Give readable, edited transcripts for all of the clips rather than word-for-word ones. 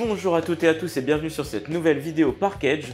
Bonjour à toutes et à tous et bienvenue sur cette nouvelle vidéo Parkedge.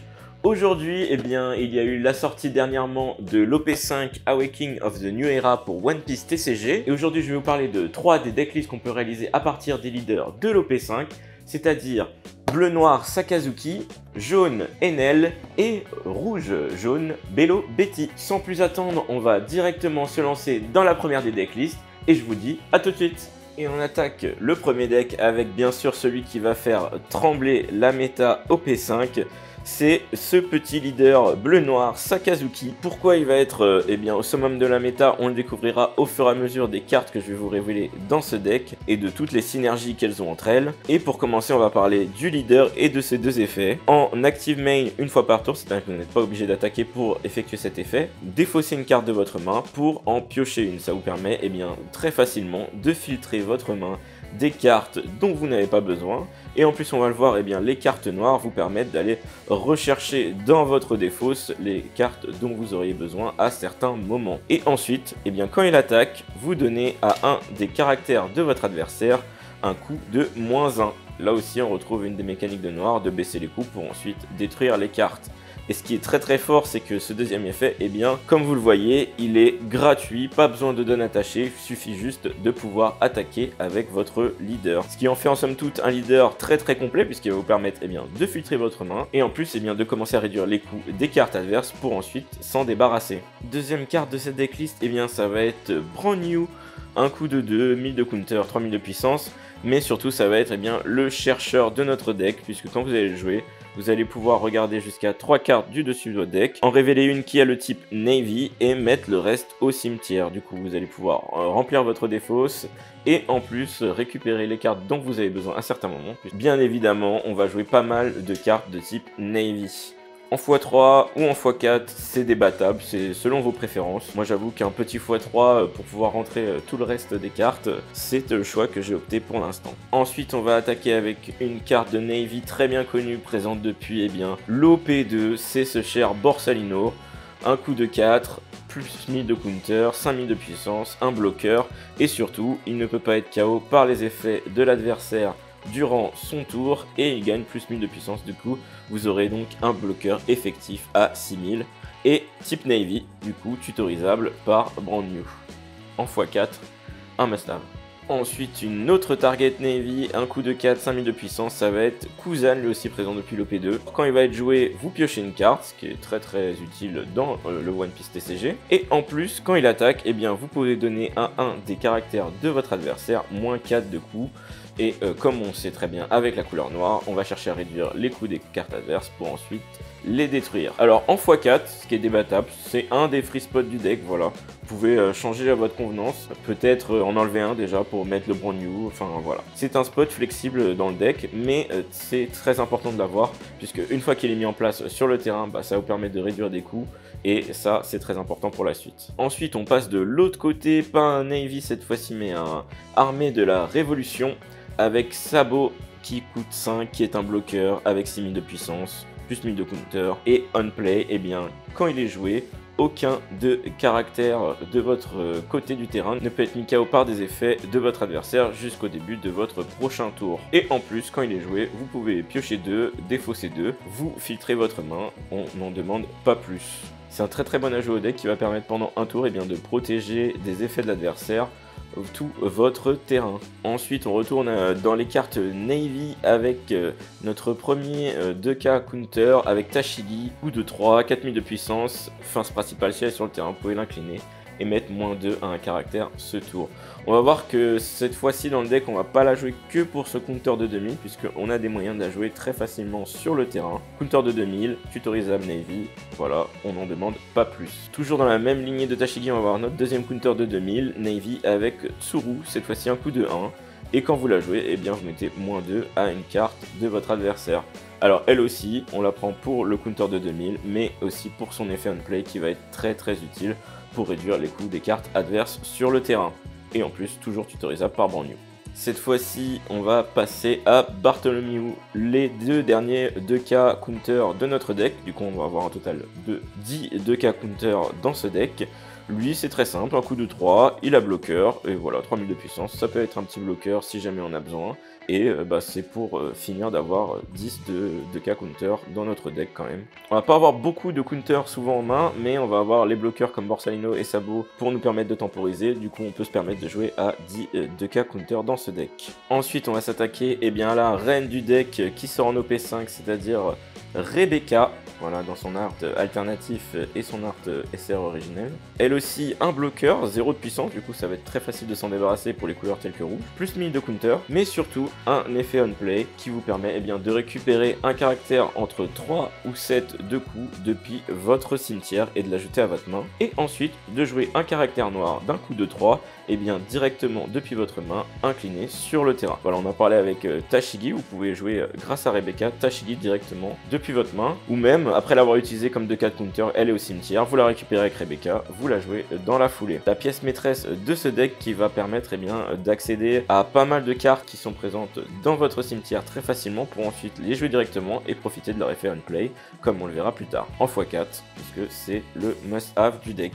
Aujourd'hui, il y a eu la sortie dernièrement de l'OP5 Awakening of the New Era pour One Piece TCG. Et aujourd'hui, je vais vous parler de 3 des decklists qu'on peut réaliser à partir des leaders de l'OP5, c'est-à-dire bleu-noir Sakazuki, jaune Enel et rouge-jaune Bello Betty. Sans plus attendre, on va directement se lancer dans la première des decklists et je vous dis à tout de suite. Et on attaque le premier deck avec bien sûr celui qui va faire trembler la méta OP5. C'est ce petit leader bleu-noir Sakazuki. Pourquoi il va être au summum de la méta, on le découvrira au fur et à mesure des cartes que je vais vous révéler dans ce deck et de toutes les synergies qu'elles ont entre elles. Et pour commencer, on va parler du leader et de ses deux effets. En active main une fois par tour, c'est-à-dire que vous n'êtes pas obligé d'attaquer pour effectuer cet effet. Défausser une carte de votre main pour en piocher une. Ça vous permet très facilement de filtrer votre main des cartes dont vous n'avez pas besoin. Et en plus, on va le voir, les cartes noires vous permettent d'aller rechercher dans votre défausse les cartes dont vous auriez besoin à certains moments. Et ensuite, quand il attaque, vous donnez à un des caractères de votre adversaire un coup de -1. Là aussi, on retrouve une des mécaniques de noir, de baisser les coups pour ensuite détruire les cartes. Et ce qui est très fort, c'est que ce deuxième effet, comme vous le voyez, il est gratuit, pas besoin de don attaché, il suffit juste de pouvoir attaquer avec votre leader. Ce qui en fait en somme toute un leader très complet, puisqu'il va vous permettre de filtrer votre main, et en plus de commencer à réduire les coups des cartes adverses pour ensuite s'en débarrasser. Deuxième carte de cette decklist, ça va être Brand New, un coup de 2, 1000 de counter, 3000 de puissance, mais surtout ça va être le chercheur de notre deck, puisque quand vous allez le jouer, vous allez pouvoir regarder jusqu'à 3 cartes du dessus de votre deck, en révéler une qui a le type Navy et mettre le reste au cimetière. Du coup, vous allez pouvoir remplir votre défausse et en plus récupérer les cartes dont vous avez besoin à certains moments. Bien évidemment, on va jouer pas mal de cartes de type Navy. En x3 ou en x4, c'est débattable, c'est selon vos préférences. Moi j'avoue qu'un petit x3 pour pouvoir rentrer tout le reste des cartes, c'est le choix que j'ai opté pour l'instant. Ensuite on va attaquer avec une carte de Navy très bien connue, présente depuis l'OP2, c'est ce cher Borsalino. Un coup de 4, plus 1000 de counter, 5000 de puissance, un bloqueur, et surtout il ne peut pas être KO par les effets de l'adversaire durant son tour, et il gagne plus 1000 de puissance. Du coup vous aurez donc un bloqueur effectif à 6000 et type Navy, du coup tutorisable par Brand New. En x4, un must-have. Ensuite une autre target Navy, un coup de 4, 5000 de puissance, ça va être Kuzan, lui aussi présent depuis l'OP2. Quand il va être joué, vous piochez une carte, ce qui est très utile dans le One Piece TCG. Et en plus, quand il attaque, vous pouvez donner à un des caractères de votre adversaire -4 de coups. Et comme on sait très bien avec la couleur noire, on va chercher à réduire les coups des cartes adverses pour ensuite les détruire. Alors en x4, ce qui est débattable, c'est un des free spots du deck, voilà. Vous pouvez changer à votre convenance, peut-être en enlever un déjà pour mettre le Brand New, enfin voilà. C'est un spot flexible dans le deck, mais c'est très important de l'avoir, puisque une fois qu'il est mis en place sur le terrain, ça vous permet de réduire des coups, et ça c'est très important pour la suite. Ensuite on passe de l'autre côté, pas un Navy cette fois-ci, mais un armée de la Révolution, avec Sabo qui coûte 5, qui est un bloqueur avec 6000 de puissance, plus 1000 de counter, et on play, quand il est joué, aucun de caractère de votre côté du terrain ne peut être mis KO par des effets de votre adversaire jusqu'au début de votre prochain tour. Et en plus, quand il est joué, vous pouvez piocher 2, défausser 2, vous filtrez votre main, on n'en demande pas plus. C'est un très bon ajout au deck qui va permettre pendant un tour de protéger des effets de l'adversaire tout votre terrain. Ensuite on retourne dans les cartes Navy avec notre premier 2K counter avec Tashigi, coup de 3, 4000 de puissance, face principale si elle est sur le terrain, vous pouvez l'incliner et mettre -2 à un caractère ce tour. On va voir que cette fois-ci dans le deck on va pas la jouer que pour ce counter de 2000, puisqu'on a des moyens de la jouer très facilement sur le terrain. Counter de 2000, tutorisable Navy, voilà, on n'en demande pas plus. Toujours dans la même lignée de Tashigi, on va voir notre deuxième counter de 2000, Navy avec Tsuru, cette fois-ci un coup de 1. Et quand vous la jouez, vous mettez -2 à une carte de votre adversaire. Alors elle aussi, on la prend pour le counter de 2000, mais aussi pour son effet on play qui va être très utile pour réduire les coups des cartes adverses sur le terrain. Et en plus, toujours tutorisable par Brand New. Cette fois-ci, on va passer à Bartholomew, les deux derniers 2K counter de notre deck. Du coup, on va avoir un total de 10 2K counter dans ce deck. Lui, c'est très simple, un coup de 3, il a bloqueur, et voilà, 3000 de puissance. Ça peut être un petit bloqueur si jamais on a besoin. Et c'est pour finir d'avoir 10 de K counter dans notre deck quand même. On va pas avoir beaucoup de counters souvent en main, mais on va avoir les bloqueurs comme Borsalino et Sabot pour nous permettre de temporiser. Du coup, on peut se permettre de jouer à 10 de K counter dans ce deck. Ensuite, on va s'attaquer à la reine du deck qui sort en OP5, c'est-à-dire Rebecca. Voilà, dans son art alternatif et son art SR originel. Elle aussi un bloqueur, 0 de puissance, du coup ça va être très facile de s'en débarrasser pour les couleurs telles que rouge. Plus 1000 de counter, mais surtout un effet on play qui vous permet de récupérer un caractère entre 3 ou 7 de coups depuis votre cimetière et de l'ajouter à votre main. Et ensuite de jouer un caractère noir d'un coup de 3, directement depuis votre main, incliné sur le terrain. Voilà, on a parlé avec Tashigi, vous pouvez jouer grâce à Rebecca, Tashigi directement depuis votre main, ou même après l'avoir utilisée comme 2-4 counter, elle est au cimetière, vous la récupérez avec Rebecca, vous la jouez dans la foulée. La pièce maîtresse de ce deck qui va permettre d'accéder à pas mal de cartes qui sont présentes dans votre cimetière très facilement pour ensuite les jouer directement et profiter de leur effet on play, comme on le verra plus tard, en x4, puisque c'est le must-have du deck.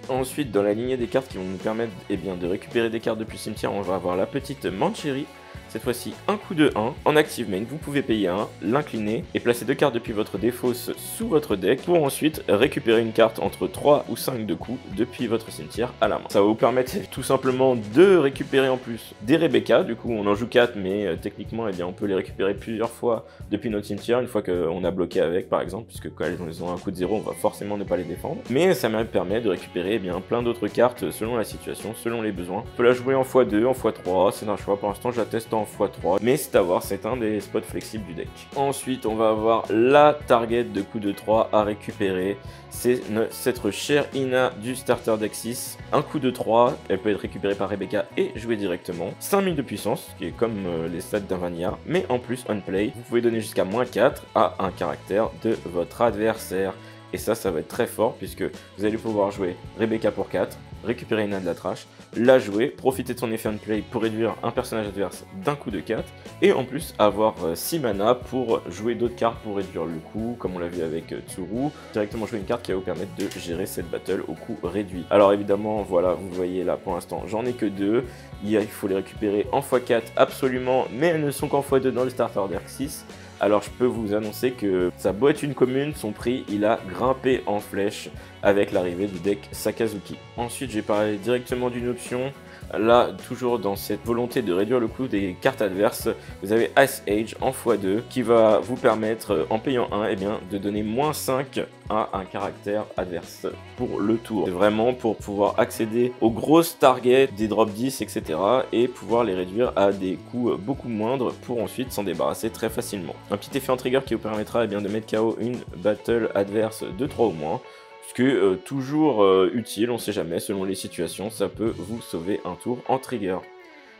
Ensuite, dans la lignée des cartes qui vont nous permettre de récupérer des cartes depuis le cimetière, on va avoir la petite Mancheri. Cette fois-ci, un coup de 1. En active main, vous pouvez payer 1, l'incliner et placer 2 cartes depuis votre défausse sous votre deck pour ensuite récupérer une carte entre 3 ou 5 de coups depuis votre cimetière à la main. Ça va vous permettre tout simplement de récupérer en plus des Rebecca. Du coup, on en joue 4, mais techniquement, on peut les récupérer plusieurs fois depuis notre cimetière, une fois qu'on a bloqué avec, par exemple, puisque quand elles ont un coup de 0, on va forcément ne pas les défendre. Mais ça me permet de récupérer plein d'autres cartes selon la situation, selon les besoins. On peut la jouer en x2, en x3, c'est un choix. Pour l'instant, je la teste en x3, mais c'est à voir, c'est un des spots flexibles du deck. Ensuite, on va avoir la target de coup de 3 à récupérer. C'est cette chère Ina du starter deck 6. Un coup de 3, elle peut être récupérée par Rebecca et jouée directement. 5000 de puissance, ce qui est comme les stats d'un Vanilla, mais en plus on play, vous pouvez donner jusqu'à -4 à un caractère de votre adversaire. Et ça va être très fort puisque vous allez pouvoir jouer Rebecca pour 4, récupérer Ina de la trash, la jouer, profiter de son effet on play pour réduire un personnage adverse d'un coup de 4, et en plus avoir 6 mana pour jouer d'autres cartes pour réduire le coût, comme on l'a vu avec Tsuru, directement jouer une carte qui va vous permettre de gérer cette battle au coût réduit. Alors évidemment, voilà, vous voyez là pour l'instant, j'en ai que 2, il faut les récupérer en x4 absolument, mais elles ne sont qu'en x2 dans le starter deck 6. Alors je peux vous annoncer que ça doit être une commune, son prix il a grimpé en flèche avec l'arrivée du deck Sakazuki. Ensuite j'ai parlé directement d'une option, là toujours dans cette volonté de réduire le coût des cartes adverses, vous avez Ice Age en x2 qui va vous permettre en payant 1 de donner -5 à un caractère adverse pour le tour. C'est vraiment pour pouvoir accéder aux grosses targets des drop 10 etc. et pouvoir les réduire à des coûts beaucoup moindres pour ensuite s'en débarrasser très facilement. Un petit effet en trigger qui vous permettra de mettre KO une battle adverse de 3 ou moins. Ce qui est toujours utile, on sait jamais, selon les situations, ça peut vous sauver un tour en trigger.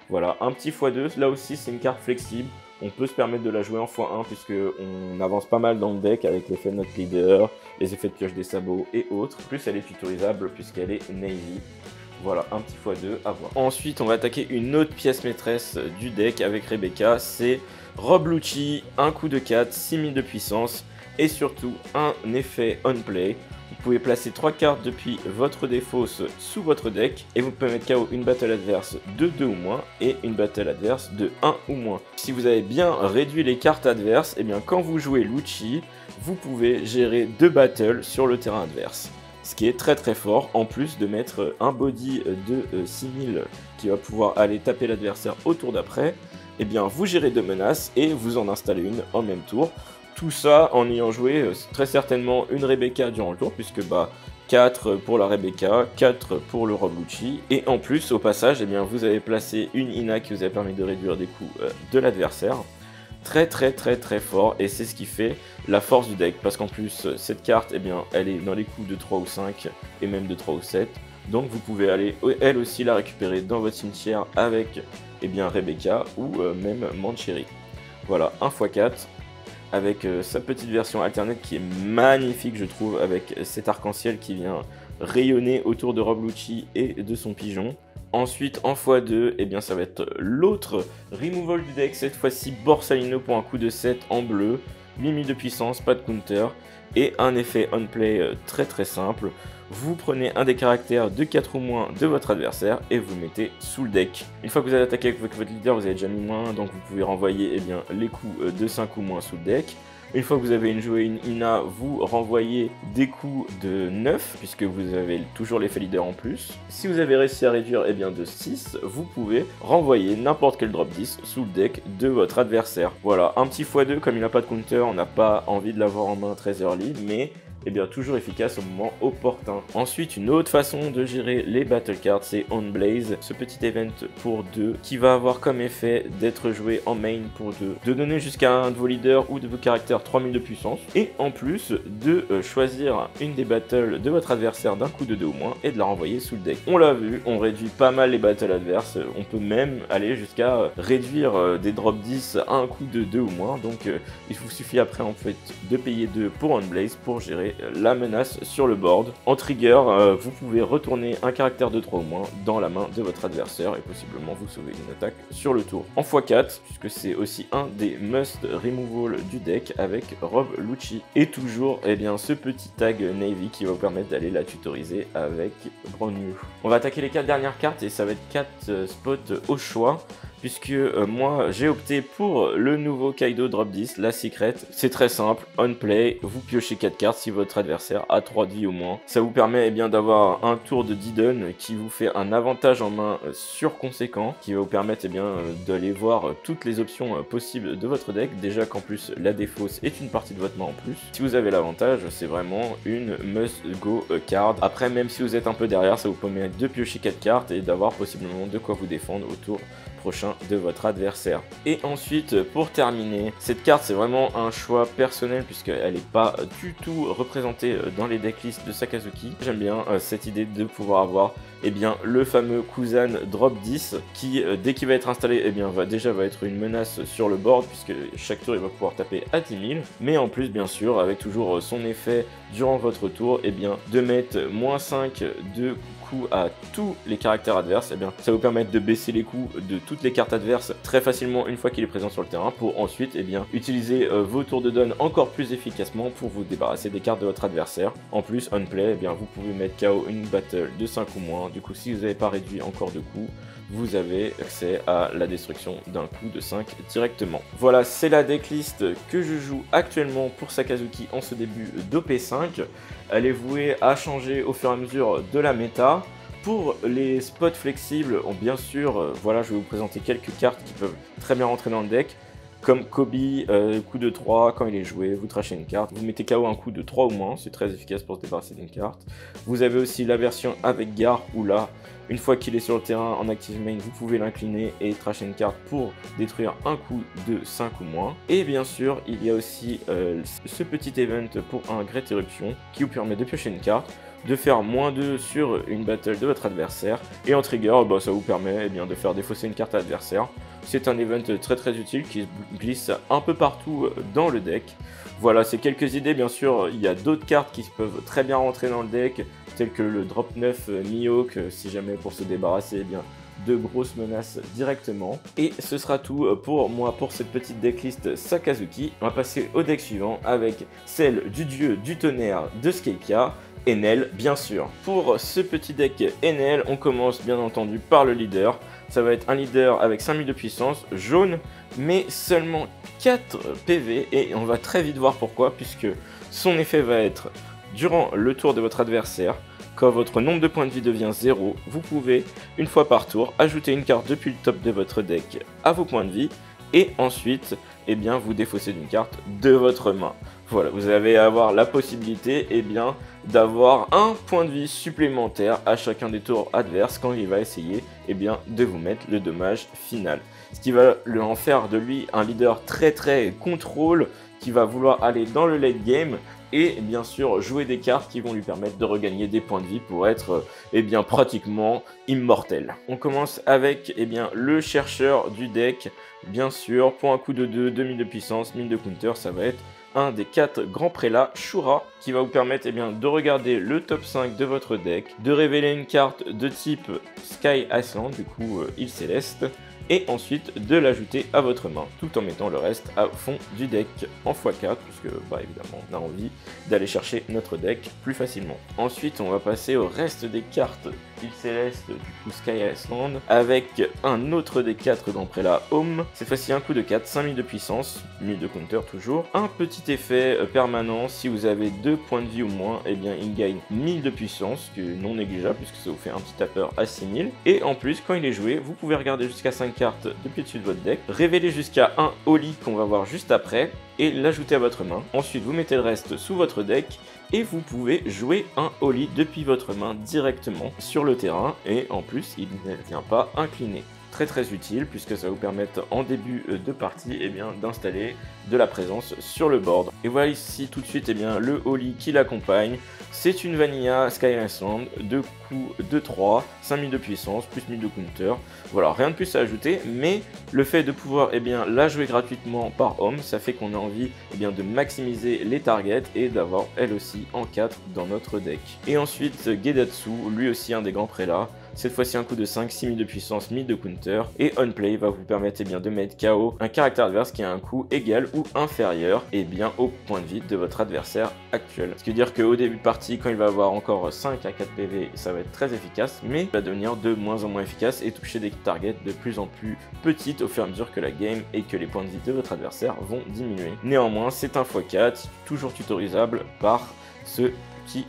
Voilà, un petit x2, là aussi c'est une carte flexible, on peut se permettre de la jouer en x1 puisque on avance pas mal dans le deck avec l'effet de notre leader, les effets de pioche des sabots et autres. Plus elle est tutorisable puisqu'elle est navy. Voilà, un petit x2 à voir. Ensuite, on va attaquer une autre pièce maîtresse du deck avec Rebecca, c'est Rob Lucci, un coup de 4, 6000 de puissance et surtout un effet on play. Vous pouvez placer 3 cartes depuis votre défausse sous votre deck et vous pouvez mettre KO une battle adverse de 2 ou moins et une battle adverse de 1 ou moins. Si vous avez bien réduit les cartes adverses, quand vous jouez Lucci, vous pouvez gérer 2 battles sur le terrain adverse. Ce qui est très très fort, en plus de mettre un body de 6000 qui va pouvoir aller taper l'adversaire au tour d'après, vous gérez 2 menaces et vous en installez une en même tour. Tout ça en ayant joué très certainement une Rebecca durant le tour, puisque 4 pour la Rebecca, 4 pour le Rob Lucci, et en plus au passage vous avez placé une Ina qui vous a permis de réduire des coups de l'adversaire. Très fort, et c'est ce qui fait la force du deck, parce qu'en plus cette carte elle est dans les coups de 3 ou 5 et même de 3 ou 7, donc vous pouvez aller elle aussi la récupérer dans votre cimetière avec Rebecca ou même Mancheri. Voilà, un x4 avec sa petite version alternate qui est magnifique je trouve, avec cet arc-en-ciel qui vient rayonner autour de Rob Lucci et de son pigeon. Ensuite en x2, ça va être l'autre removal du deck, cette fois-ci Borsalino pour un coup de 7 en bleu. 8000 de puissance, pas de counter, et un effet on-play très simple. Vous prenez un des caractères de 4 ou moins de votre adversaire et vous le mettez sous le deck. Une fois que vous avez attaqué avec votre leader, vous avez déjà mis moins, donc vous pouvez renvoyer les coups de 5 ou moins sous le deck. Une fois que vous avez joué une Ina, vous renvoyez des coups de 9, puisque vous avez toujours l'effet leader en plus. Si vous avez réussi à réduire de 6, vous pouvez renvoyer n'importe quel drop 10 sous le deck de votre adversaire. Voilà, un petit x2, comme il n'a pas de counter, on n'a pas envie de l'avoir en main très early, mais toujours efficace au moment opportun. Ensuite, une autre façon de gérer les battle cards, c'est On Blaze, ce petit event pour 2 qui va avoir comme effet d'être joué en main pour 2, de donner jusqu'à un de vos leaders ou de vos caractères 3000 de puissance, et en plus de choisir une des battles de votre adversaire d'un coup de 2 ou moins et de la renvoyer sous le deck. On l'a vu, on réduit pas mal les battles adverses, on peut même aller jusqu'à réduire des drop 10 à un coup de 2 ou moins, donc il vous suffit après en fait de payer 2 pour On Blaze pour gérer la menace sur le board. En trigger, vous pouvez retourner un caractère de 3 ou moins dans la main de votre adversaire et possiblement vous sauver une attaque sur le tour. En x4, puisque c'est aussi un des must removal du deck avec Rob Lucci. Et toujours ce petit tag Navy qui va vous permettre d'aller la tutoriser avec Brand New. On va attaquer les 4 dernières cartes et ça va être 4 spots au choix, puisque moi j'ai opté pour le nouveau Kaido Drop 10, la Secret. C'est très simple, on play, vous piochez 4 cartes si votre adversaire a 3 de vie au moins. Ça vous permet d'avoir un tour de Didon qui vous fait un avantage en main surconséquent, qui va vous permettre d'aller voir toutes les options possibles de votre deck. Déjà qu'en plus la défausse est une partie de votre main en plus. Si vous avez l'avantage, c'est vraiment une must go card. Après, même si vous êtes un peu derrière, ça vous permet de piocher 4 cartes et d'avoir possiblement de quoi vous défendre au tour prochain de votre adversaire. Et ensuite, pour terminer, cette carte c'est vraiment un choix personnel puisqu'elle n'est pas du tout représentée dans les decklists de Sakazuki. J'aime bien cette idée de pouvoir avoir le fameux Kuzan Drop 10 qui dès qu'il va être installé va être une menace sur le board, puisque chaque tour il va pouvoir taper à 10 000, mais en plus bien sûr avec toujours son effet durant votre tour de mettre -5 de à tous les caractères adverses. Ça vous permet de baisser les coûts de toutes les cartes adverses très facilement une fois qu'il est présent sur le terrain, pour ensuite utiliser vos tours de don encore plus efficacement pour vous débarrasser des cartes de votre adversaire. En plus, on play, vous pouvez mettre KO une battle de 5 ou moins. Du coup, si vous n'avez pas réduit encore de coûts, vous avez accès à la destruction d'un coup de 5 directement. Voilà, c'est la decklist que je joue actuellement pour Sakazuki en ce début d'OP5. Elle est vouée à changer au fur et à mesure de la méta. Pour les spots flexibles, bien sûr, voilà, je vais vous présenter quelques cartes qui peuvent très bien rentrer dans le deck. Comme Kobe, coup de 3, quand il est joué, vous trachez une carte, vous mettez KO un coup de 3 ou moins, c'est très efficace pour se débarrasser d'une carte. Vous avez aussi la version avec Gar, où là, une fois qu'il est sur le terrain en active main, vous pouvez l'incliner et tracher une carte pour détruire un coup de 5 ou moins. Et bien sûr, il y a aussi ce petit event pour un Great Eruption qui vous permet de piocher une carte, de faire -2 sur une battle de votre adversaire, et en trigger, ça vous permet de faire défausser une carte adversaire. C'est un event très utile qui glisse un peu partout dans le deck. Voilà, c'est quelques idées. Bien sûr, il y a d'autres cartes qui peuvent très bien rentrer dans le deck, telles que le drop 9 Mihawk, si jamais pour se débarrasser de grosses menaces directement. Et ce sera tout pour moi pour cette petite decklist Sakazuki. On va passer au deck suivant avec celle du dieu du tonnerre de Skypiea, Enel bien sûr. Pour ce petit deck Enel, on commence bien entendu par le leader. Ça va être un leader avec 5000 de puissance, jaune, mais seulement 4 PV, et on va très vite voir pourquoi, puisque son effet va être durant le tour de votre adversaire. Quand votre nombre de points de vie devient 0, vous pouvez, une fois par tour, ajouter une carte depuis le top de votre deck à vos points de vie, et ensuite, vous défaussez d'une carte de votre main. Voilà, vous allez avoir la possibilité d'avoir un point de vie supplémentaire à chacun des tours adverses quand il va essayer de vous mettre le dommage final. Ce qui va en faire de lui un leader très contrôle, qui va vouloir aller dans le late game et bien sûr jouer des cartes qui vont lui permettre de regagner des points de vie pour être pratiquement immortel. On commence avec le chercheur du deck, bien sûr, pour un coup de 2, 2000 de puissance, 1000 de counter, ça va être un des 4 grands prélats, Shura, qui va vous permettre de regarder le top 5 de votre deck, de révéler une carte de type Sky Iceland, du coup île céleste, et ensuite de l'ajouter à votre main, tout en mettant le reste à fond du deck en x4, puisque évidemment on a envie d'aller chercher notre deck plus facilement. Ensuite on va passer au reste des cartes île céleste, du coup Sky Island, avec un autre des 4 grands prélats Home, cette fois-ci un coup de 4, 5000 de puissance, 1000 de counter toujours, un petit effet permanent, si vous avez 2 points de vie ou moins, et bien il gagne 1000 de puissance, qui est non négligeable puisque ça vous fait un petit tapeur à 6000, et en plus quand il est joué, vous pouvez regarder jusqu'à 5 cartes depuis le dessus de votre deck, révéler jusqu'à un Holy qu'on va voir juste après, et l'ajouter à votre main. Ensuite vous mettez le reste sous votre deck, et vous pouvez jouer un Holy depuis votre main directement sur le terrain, et en plus il ne vient pas incliné. Très utile puisque ça va vous permettre en début de partie d'installer de la présence sur le board. Et voilà ici tout de suite le Holy qui l'accompagne. C'est une Vanilla Sky Island, 2 coups de 3, 5000 de puissance, plus 1000 de counter. Voilà, rien de plus à ajouter, mais le fait de pouvoir la jouer gratuitement par homme, ça fait qu'on a envie de maximiser les targets et d'avoir elle aussi en 4 dans notre deck. Et ensuite Gedatsu, lui aussi un des grands prélats. Cette fois-ci un coup de 5, 6000 de puissance, 1000 de counter, et Unplay va vous permettre de mettre KO un caractère adverse qui a un coût égal ou inférieur au point de vie de votre adversaire actuel. Ce qui veut dire qu'au début de partie, quand il va avoir encore 5 à 4 PV, ça va être très efficace, mais il va devenir de moins en moins efficace et toucher des targets de plus en plus petites au fur et à mesure que la game et que les points de vie de votre adversaire vont diminuer. Néanmoins, c'est un x4, toujours tutorisable par ce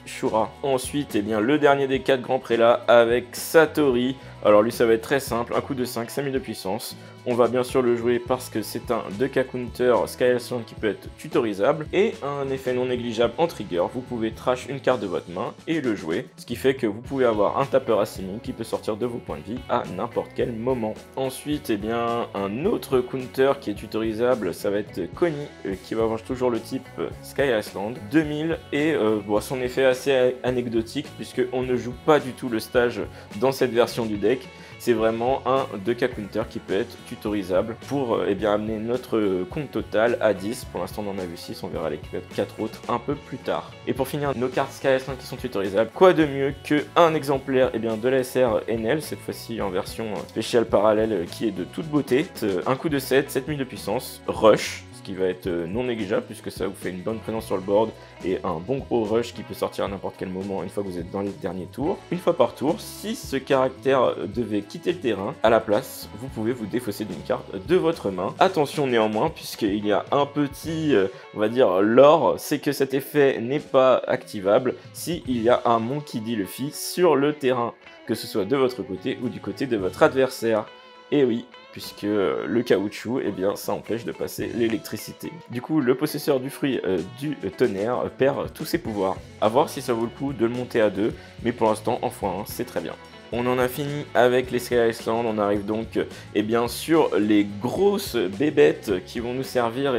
Shura. Ensuite, le dernier des 4 grands prélats avec Satori. Alors lui ça va être très simple, un coup de 5, 5000 de puissance. On va bien sûr le jouer parce que c'est un 2K counter Sky Island qui peut être tutorisable. Et un effet non négligeable en trigger, vous pouvez trash une carte de votre main et le jouer. Ce qui fait que vous pouvez avoir un tapeur à 6000 qui peut sortir de vos points de vie à n'importe quel moment. Ensuite, un autre counter qui est tutorisable, ça va être Connie qui va avoir toujours le type Sky Island, 2000 et son effet assez anecdotique puisque on ne joue pas du tout le stage dans cette version du deck. C'est vraiment un 2K counter qui peut être tutorisable pour amener notre compte total à 10. Pour l'instant on en a vu 6, on verra les 4 autres un peu plus tard. Et pour finir, nos cartes Sky Island qui sont tutorisables, quoi de mieux qu'un exemplaire de la SR NL, cette fois-ci en version spéciale parallèle qui est de toute beauté. Un coup de 7, 7000 de puissance, rush, ce qui va être non négligeable puisque ça vous fait une bonne présence sur le board et un bon gros rush qui peut sortir à n'importe quel moment une fois que vous êtes dans les derniers tours. Une fois par tour, si ce caractère devait quitter le terrain, à la place, vous pouvez vous défausser d'une carte de votre main. Attention néanmoins, puisqu'il y a un petit, on va dire, lore, c'est que cet effet n'est pas activable s'il y a un Monkey D. Luffy sur le terrain, que ce soit de votre côté ou du côté de votre adversaire. Et oui, puisque le caoutchouc, ça empêche de passer l'électricité. Du coup, le possesseur du fruit du tonnerre perd tous ses pouvoirs. A voir si ça vaut le coup de le monter à 2, mais pour l'instant, en x1, c'est très bien. On en a fini avec les Sky Island, on arrive donc sur les grosses bébêtes qui vont nous servir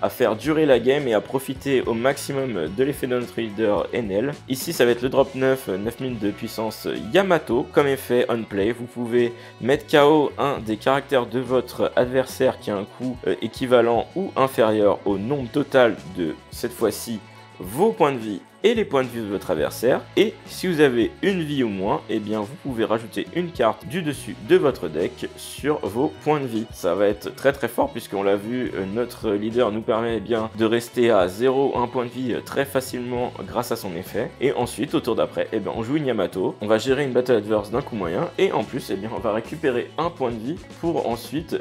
à faire durer la game et à profiter au maximum de l'effet de notre leader NL. Ici ça va être le drop 9, 9000 de puissance Yamato. Comme effet on play, vous pouvez mettre KO un des caractères de votre adversaire qui a un coût équivalent ou inférieur au nombre total de, cette fois-ci, vos points de vie et les points de vie de votre adversaire. Et si vous avez une vie ou moins, vous pouvez rajouter une carte du dessus de votre deck sur vos points de vie. Ça va être très fort puisqu'on l'a vu, notre leader nous permet de rester à 0, 1 point de vie très facilement grâce à son effet. Et ensuite, au tour d'après, on joue une Yamato, on va gérer une battle adverse d'un coup moyen et en plus, on va récupérer un point de vie pour ensuite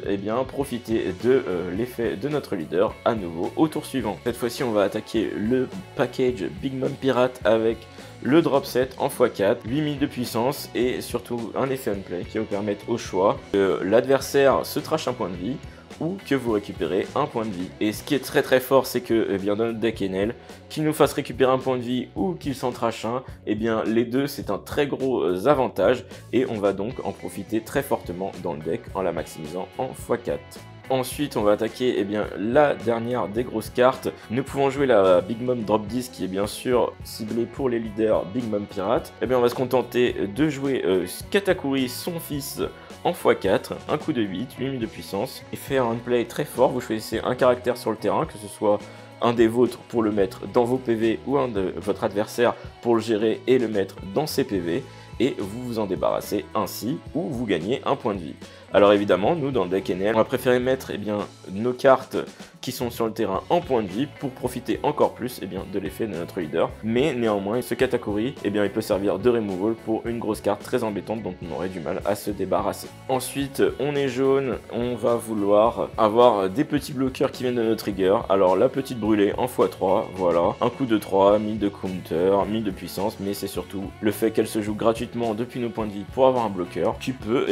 profiter de l'effet de notre leader à nouveau au tour suivant. Cette fois-ci, on va attaquer le package Big Mom Pirate avec le drop 7 en x4, 8000 de puissance et surtout un effet on play qui va vous permettre au choix que l'adversaire se trash un point de vie ou que vous récupérez un point de vie. Et ce qui est très fort, c'est que dans notre deck NL, qu'il nous fasse récupérer un point de vie ou qu'il s'en trash un, les deux c'est un très gros avantage et on va donc en profiter très fortement dans le deck en la maximisant en x4. Ensuite, on va attaquer la dernière des grosses cartes. Nous pouvons jouer la Big Mom Drop 10 qui est bien sûr ciblée pour les leaders Big Mom Pirate. On va se contenter de jouer Katakuri, son fils, en x4, un coup de 8, 8000 de puissance, et faire un play très fort. Vous choisissez un caractère sur le terrain, que ce soit un des vôtres pour le mettre dans vos PV ou un de votre adversaire pour le gérer et le mettre dans ses PV. Et vous vous en débarrassez ainsi ou vous gagnez un point de vie. Alors évidemment, nous dans le deck NL, on va préférer mettre nos cartes qui sont sur le terrain en point de vie pour profiter encore plus de l'effet de notre leader. Mais néanmoins, ce Katakuri, il peut servir de removal pour une grosse carte très embêtante dont on aurait du mal à se débarrasser. Ensuite, on est jaune, on va vouloir avoir des petits bloqueurs qui viennent de notre trigger. Alors la petite brûlée en x3, voilà, un coup de 3, 1000 de counter, 1000 de puissance, mais c'est surtout le fait qu'elle se joue gratuitement depuis nos points de vie pour avoir un bloqueur qui peut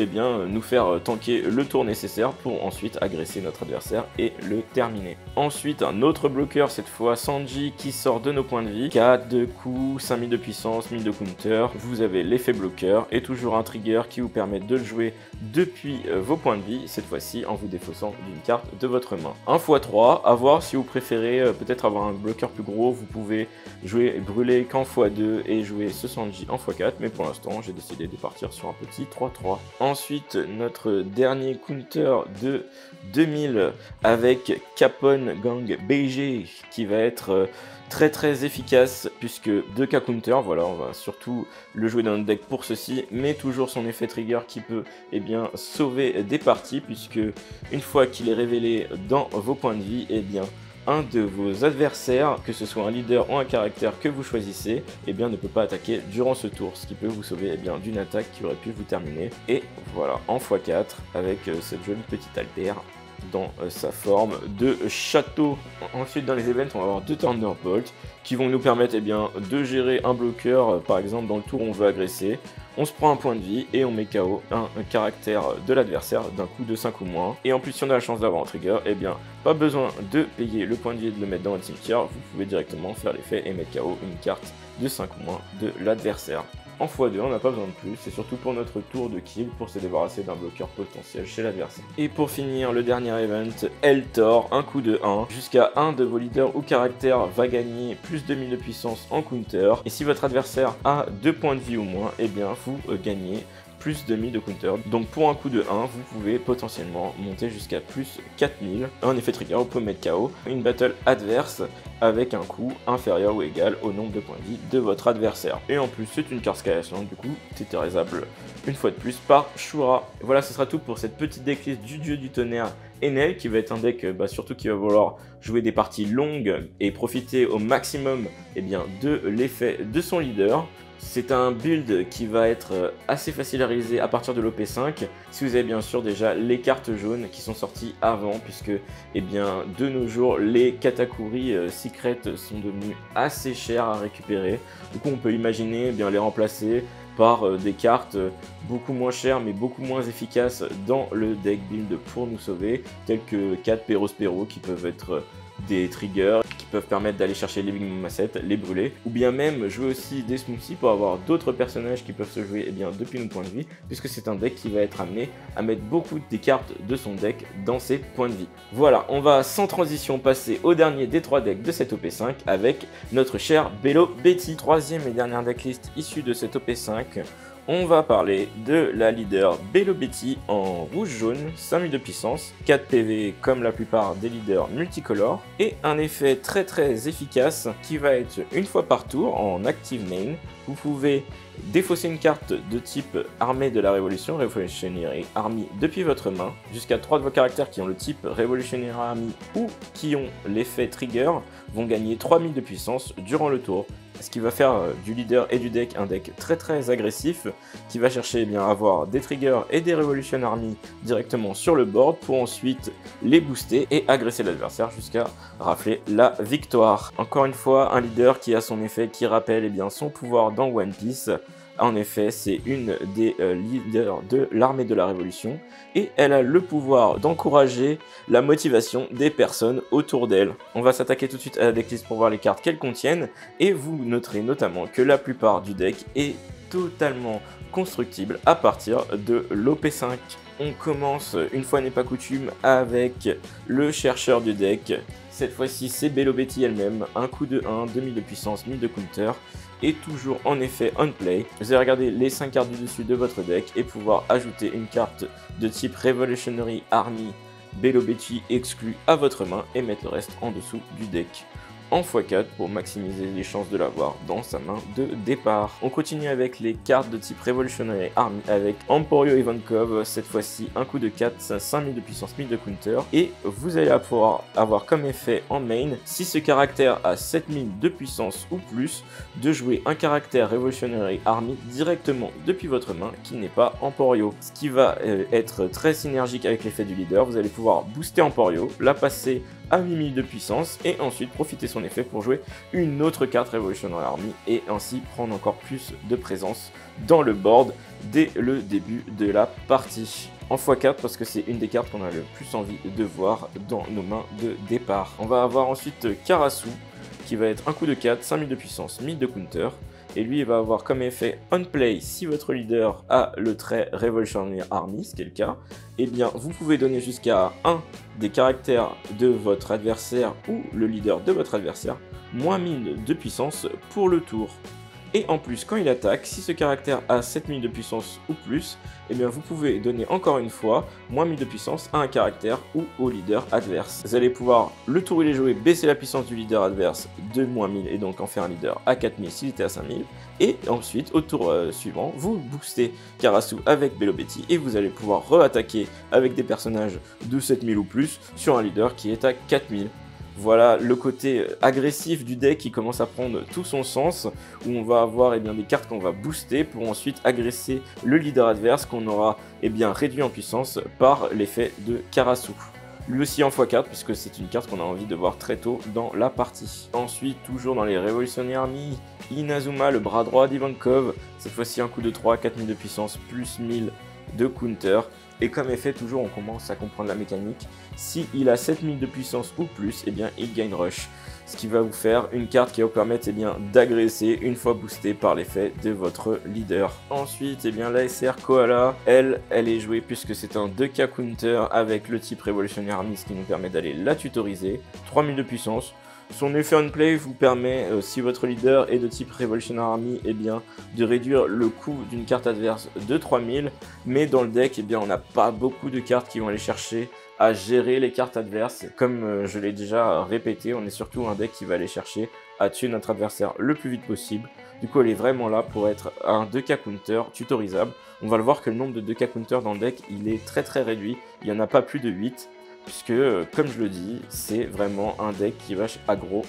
nous faire tanker le tour nécessaire pour ensuite agresser notre adversaire et le terminer. Ensuite, un autre bloqueur, cette fois Sanji, qui sort de nos points de vie. 4 de coups, 5000 de puissance, 1000 de counter. Vous avez l'effet bloqueur et toujours un trigger qui vous permet de le jouer depuis vos points de vie, cette fois-ci en vous défaussant d'une carte de votre main. 1 x 3, à voir si vous préférez peut-être avoir un bloqueur plus gros. Vous pouvez jouer brûler qu'en x2 et jouer ce Sanji en x4, mais pour l'instant, j'ai décidé de partir sur un petit 3-3. Ensuite, notre dernier counter de 2000 avec Capone Gang BG qui va être très efficace puisque 2K counter, voilà, on va surtout le jouer dans notre deck pour ceci, mais toujours son effet trigger qui peut sauver des parties puisque une fois qu'il est révélé dans vos points de vie, un de vos adversaires, que ce soit un leader ou un caractère que vous choisissez, ne peut pas attaquer durant ce tour, ce qui peut vous sauver d'une attaque qui aurait pu vous terminer. Et voilà, en x4 avec cette jolie petite altère dans sa forme de château. Ensuite, dans les events, on va avoir 2 Thunderbolt qui vont nous permettre de gérer un bloqueur, par exemple dans le tour où on veut agresser. On se prend un point de vie et on met KO un caractère de l'adversaire d'un coup de 5 ou moins. Et en plus, si on a la chance d'avoir un trigger, pas besoin de payer le point de vie et de le mettre dans votre cimetière. Vous pouvez directement faire l'effet et mettre KO une carte de 5 ou moins de l'adversaire. En x2, on n'a pas besoin de plus, c'est surtout pour notre tour de kill pour se débarrasser d'un bloqueur potentiel chez l'adversaire. Et pour finir, le dernier event, Eltor, un coup de 1, jusqu'à un de vos leaders ou caractères va gagner plus de 1000 de puissance en counter. Et si votre adversaire a 2 points de vie ou moins, vous gagnez plus de 1000 de counter. Donc pour un coup de 1, vous pouvez potentiellement monter jusqu'à plus 4000. En effet trigger, vous pouvez mettre KO une battle adverse avec un coup inférieur ou égal au nombre de points de vie de votre adversaire. Et en plus, c'est une carte Skyland, du coup, tétarisable une fois de plus par Shura. Voilà, ce sera tout pour cette petite decklist du dieu du tonnerre Enel, qui va être un deck surtout qui va vouloir jouer des parties longues et profiter au maximum de l'effet de son leader. C'est un build qui va être assez facile à réaliser à partir de l'OP5 si vous avez bien sûr déjà les cartes jaunes qui sont sorties avant, puisque de nos jours les Katakuri Secret sont devenus assez chers à récupérer. Du coup on peut imaginer les remplacer par des cartes beaucoup moins chères mais beaucoup moins efficaces dans le deck build pour nous sauver, telles que 4 Perospero qui peuvent être des triggers qui peuvent permettre d'aller chercher les Big Mom Assets, les brûler, ou bien même jouer aussi des Smoothies pour avoir d'autres personnages qui peuvent se jouer depuis nos points de vie, puisque c'est un deck qui va être amené à mettre beaucoup des cartes de son deck dans ses points de vie. Voilà, on va sans transition passer au dernier des 3 decks de cette OP5 avec notre cher Bello Betty. Troisième et dernière decklist issue de cette OP5. On va parler de la leader Bello Betty en rouge-jaune, 5000 de puissance, 4 PV comme la plupart des leaders multicolores, et un effet très efficace qui va être une fois par tour en active main. Vous pouvez défausser une carte de type armée de la Révolution, Revolutionary Army, depuis votre main. Jusqu'à 3 de vos caractères qui ont le type Revolutionary Army ou qui ont l'effet Trigger vont gagner 3000 de puissance durant le tour. Ce qui va faire du leader et du deck un deck très agressif qui va chercher à avoir des triggers et des Revolution Army directement sur le board pour ensuite les booster et agresser l'adversaire jusqu'à rafler la victoire. Encore une fois, un leader qui a son effet qui rappelle son pouvoir dans One Piece. En effet, c'est une des leaders de l'armée de la Révolution et elle a le pouvoir d'encourager la motivation des personnes autour d'elle. On va s'attaquer tout de suite à la decklist pour voir les cartes qu'elles contiennent et vous noterez notamment que la plupart du deck est totalement constructible à partir de l'OP5. On commence, une fois n'est pas coutume, avec le chercheur du deck. Cette fois-ci, c'est Bello Betty elle-même, un coup de 1, 2000 de puissance, 1000 de counter. Et toujours en effet on play, vous allez regarder les 5 cartes du dessus de votre deck et pouvoir ajouter une carte de type Revolutionary Army Bello Betty exclue à votre main et mettre le reste en dessous du deck. en x4 pour maximiser les chances de l'avoir dans sa main de départ. On continue avec les cartes de type Revolutionary Army avec Emporio Ivankov, cette fois-ci un coup de 4, 5000 de puissance, 1000 de counter, et vous allez pouvoir avoir comme effet en main, si ce caractère a 7000 de puissance ou plus, de jouer un caractère Revolutionary Army directement depuis votre main qui n'est pas Emporio. Ce qui va être très synergique avec l'effet du leader. Vous allez pouvoir booster Emporio, la passer à 8000 de puissance et ensuite profiter son effet pour jouer une autre carte Revolutionary Army et ainsi prendre encore plus de présence dans le board dès le début de la partie. En x4 parce que c'est une des cartes qu'on a le plus envie de voir dans nos mains de départ. On va avoir ensuite Karasu qui va être un coup de 4, 5000 de puissance, 1000 de counter. Et lui, il va avoir comme effet on play, si votre leader a le trait Revolutionary Army, ce qui est le cas, eh bien vous pouvez donner jusqu'à un des caractères de votre adversaire ou le leader de votre adversaire, moins 1000 de puissance pour le tour. Et en plus, quand il attaque, si ce caractère a 7000 de puissance ou plus, eh bien vous pouvez donner encore une fois moins 1000 de puissance à un caractère ou au leader adverse. Vous allez pouvoir, le tour où il est joué, baisser la puissance du leader adverse de moins 1000 et donc en faire un leader à 4000 s'il était à 5000. Et ensuite, au tour suivant, vous boostez Karasu avec Belobetti et vous allez pouvoir re-attaquer avec des personnages de 7000 ou plus sur un leader qui est à 4000. Voilà le côté agressif du deck qui commence à prendre tout son sens, où on va avoir des cartes qu'on va booster pour ensuite agresser le leader adverse qu'on aura réduit en puissance par l'effet de Karasu. Lui aussi en x4 puisque c'est une carte qu'on a envie de voir très tôt dans la partie. Ensuite, toujours dans les Revolutionary Army, Inazuma, le bras droit d'Ivankov, cette fois-ci un coup de 3, 4000 de puissance, plus 1000 de counter. Et comme effet, toujours on commence à comprendre la mécanique, si il a 7000 de puissance ou plus, il gagne rush. Ce qui va vous faire une carte qui va vous permettre d'agresser une fois boostée par l'effet de votre leader. Ensuite, l'ASR Koala, elle est jouée puisque c'est un 2K counter avec le type Revolutionary Army, ce qui nous permet d'aller la tutoriser. 3000 de puissance. Son effet on play vous permet, si votre leader est de type Revolutionary Army, de réduire le coût d'une carte adverse de 3000, mais dans le deck, on n'a pas beaucoup de cartes qui vont aller chercher à gérer les cartes adverses. Comme je l'ai déjà répété, on est surtout un deck qui va aller chercher à tuer notre adversaire le plus vite possible. Du coup, elle est vraiment là pour être un 2K counter tutorisable. On va le voir que le nombre de 2K counter dans le deck, il est très réduit, il n'y en a pas plus de 8. Puisque, comme je le dis, c'est vraiment un deck qui va aggro.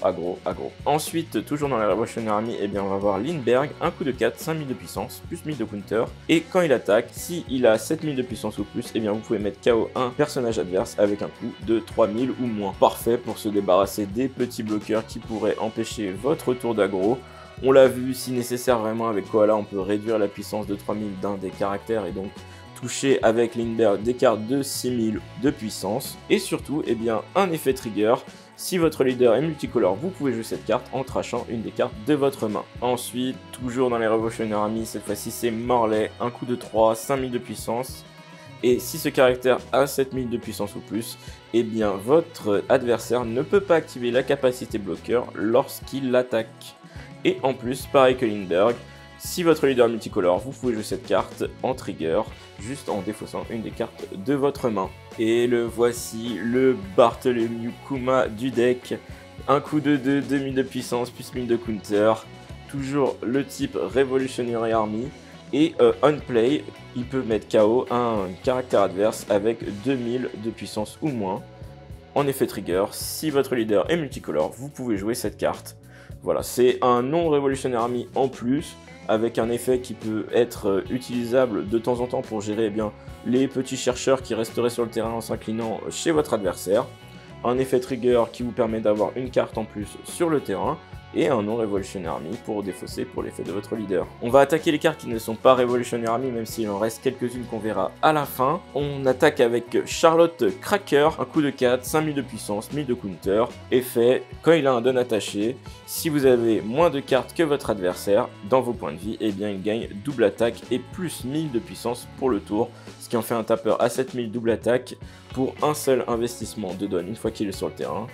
Ensuite, toujours dans la Revolutionary Army, on va voir Lindbergh, un coup de 4, 5000 de puissance, plus 1000 de counter. Et quand il attaque, s'il a 7000 de puissance ou plus, vous pouvez mettre KO un personnage adverse avec un coût de 3000 ou moins. Parfait pour se débarrasser des petits bloqueurs qui pourraient empêcher votre tour d'aggro. On l'a vu, si nécessaire vraiment avec Koala, on peut réduire la puissance de 3000 d'un des caractères et donc toucher avec Lindbergh des cartes de 6000 de puissance. Et surtout, un effet trigger. Si votre leader est multicolore, vous pouvez jouer cette carte en trashant une des cartes de votre main. Ensuite, toujours dans les Revolutionary Army, cette fois-ci c'est Morley, un coup de 3, 5000 de puissance. Et si ce caractère a 7000 de puissance ou plus, votre adversaire ne peut pas activer la capacité bloqueur lorsqu'il l'attaque. Et en plus, pareil que Lindbergh, si votre leader est multicolore, vous pouvez jouer cette carte en trigger, juste en défaussant une des cartes de votre main. Et le voici, le Bartholomew Kuma du deck. Un coup de 2, 2000 de puissance, plus 1000 de counter. Toujours le type Revolutionary Army. Et on play, il peut mettre KO un caractère adverse avec 2000 de puissance ou moins. En effet trigger, si votre leader est multicolore, vous pouvez jouer cette carte. Voilà, c'est un non-Revolutionary Army en plus, avec un effet qui peut être utilisable de temps en temps pour gérer les petits chercheurs qui resteraient sur le terrain en s'inclinant chez votre adversaire. Un effet trigger qui vous permet d'avoir une carte en plus sur le terrain. Et un non-Revolutionary Army pour défausser pour l'effet de votre leader. On va attaquer les cartes qui ne sont pas Revolutionary Army, même s'il en reste quelques-unes qu'on verra à la fin. On attaque avec Charlotte Cracker, un coup de 4, 5000 de puissance, 1000 de counter. Effet, quand il a un don attaché, si vous avez moins de cartes que votre adversaire dans vos points de vie, il gagne double attaque et plus 1000 de puissance pour le tour, ce qui en fait un tapeur à 7000 double attaque pour un seul investissement de don une fois qu'il est sur le terrain.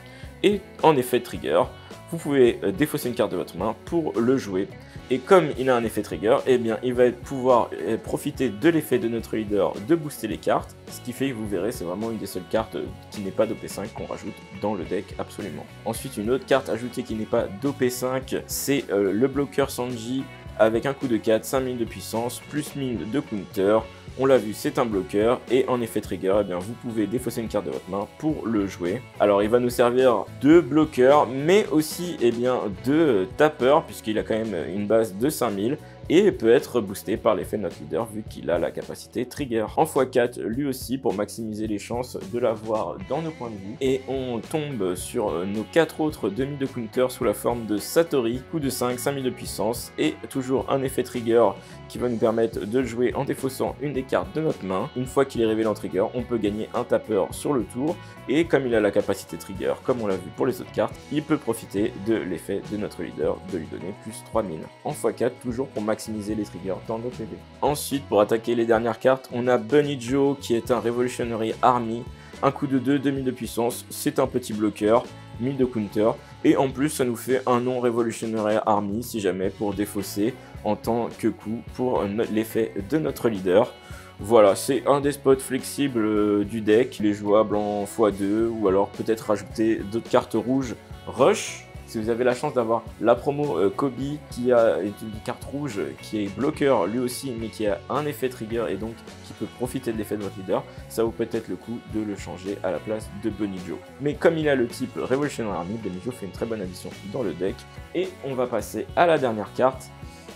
Et en effet trigger, vous pouvez défausser une carte de votre main pour le jouer. Et comme il a un effet trigger, eh bien il va pouvoir profiter de l'effet de notre leader de booster les cartes, ce qui fait que vous verrez, c'est vraiment une des seules cartes qui n'est pas d'OP5 qu'on rajoute dans le deck absolument. Ensuite, une autre carte ajoutée qui n'est pas d'OP5, c'est le bloqueur Sanji avec un coup de 4, 5000 de puissance, plus 1000 de counter. On l'a vu, c'est un bloqueur, et en effet trigger, eh bien, vous pouvez défausser une carte de votre main pour le jouer. Alors il va nous servir de bloqueur, mais aussi de tapeur, puisqu'il a quand même une base de 5000, et peut être boosté par l'effet de notre leader vu qu'il a la capacité trigger. En x4 lui aussi pour maximiser les chances de l'avoir dans nos points de vue. Et on tombe sur nos 4 autres demi de counter sous la forme de Satori, coup de 5, 5000 de puissance et toujours un effet trigger qui va nous permettre de le jouer en défaussant une des cartes de notre main. Une fois qu'il est révélé en trigger, on peut gagner un tapeur sur le tour et comme il a la capacité trigger, comme on l'a vu pour les autres cartes, il peut profiter de l'effet de notre leader de lui donner plus 3000. En x4 toujours pour maximiser les triggers dans nos PV. Ensuite, pour attaquer les dernières cartes, on a Bunny Joe qui est un Revolutionary Army, un coup de 2, 2000 de puissance, c'est un petit bloqueur, 1000 de counter, et en plus ça nous fait un non Revolutionary Army si jamais pour défausser en tant que coup pour l'effet de notre leader. Voilà, c'est un des spots flexibles du deck, il est jouable en x2 ou alors peut-être rajouter d'autres cartes rouges rush. Si vous avez la chance d'avoir la promo Kobe qui a une carte rouge qui est bloqueur lui aussi mais qui a un effet trigger et donc qui peut profiter de l'effet de votre leader, ça vaut peut-être le coup de le changer à la place de Bunny Joe. Mais comme il a le type Revolutionary Army, Bunny Joe fait une très bonne addition dans le deck. Et on va passer à la dernière carte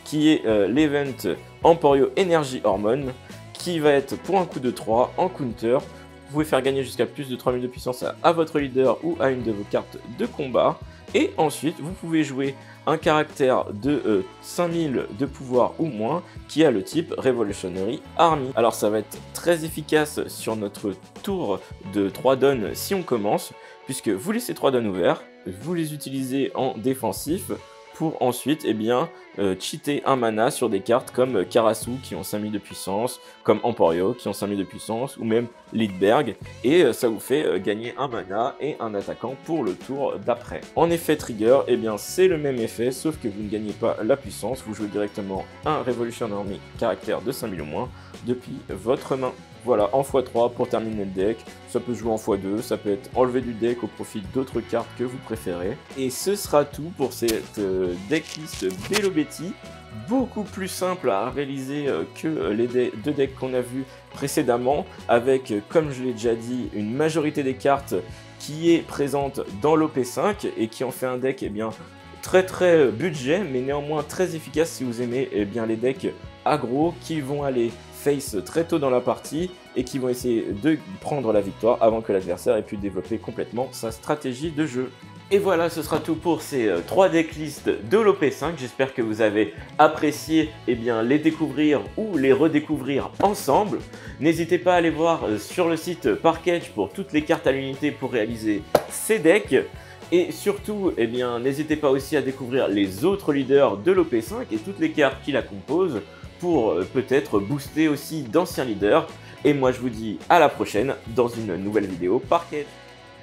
qui est l'event Emporio Energy Hormone qui va être pour un coup de 3 en counter. Vous pouvez faire gagner jusqu'à plus de 3000 de puissance à votre leader ou à une de vos cartes de combat. Et ensuite, vous pouvez jouer un caractère de 5000 de pouvoir ou moins qui a le type Revolutionary Army. Alors ça va être très efficace sur notre tour de 3 dons si on commence, puisque vous laissez 3 dons ouverts, vous les utilisez en défensif, pour ensuite cheater un mana sur des cartes comme Karasu qui ont 5000 de puissance, comme Emporio qui ont 5000 de puissance, ou même Lidberg, et ça vous fait gagner un mana et un attaquant pour le tour d'après. En effet trigger, c'est le même effet, sauf que vous ne gagnez pas la puissance, vous jouez directement un Revolutionary Army caractère de 5000 ou moins depuis votre main. Voilà, en x3 pour terminer le deck, ça peut jouer en x2, ça peut être enlevé du deck au profit d'autres cartes que vous préférez. Et ce sera tout pour cette decklist Bello Betty, beaucoup plus simple à réaliser que les deux decks qu'on a vus précédemment, avec, comme je l'ai déjà dit, une majorité des cartes qui est présente dans l'OP5 et qui en fait un deck très budget, mais néanmoins très efficace si vous aimez les decks aggro qui vont aller face très tôt dans la partie et qui vont essayer de prendre la victoire avant que l'adversaire ait pu développer complètement sa stratégie de jeu. Et voilà, ce sera tout pour ces 3 decklists de l'OP5. J'espère que vous avez apprécié les découvrir ou les redécouvrir ensemble. N'hésitez pas à aller voir sur le site Parkedge pour toutes les cartes à l'unité pour réaliser ces decks. Et surtout, n'hésitez pas aussi à découvrir les autres leaders de l'OP5 et toutes les cartes qui la composent pour peut-être booster aussi d'anciens leaders. Et moi je vous dis à la prochaine dans une nouvelle vidéo Parkedge.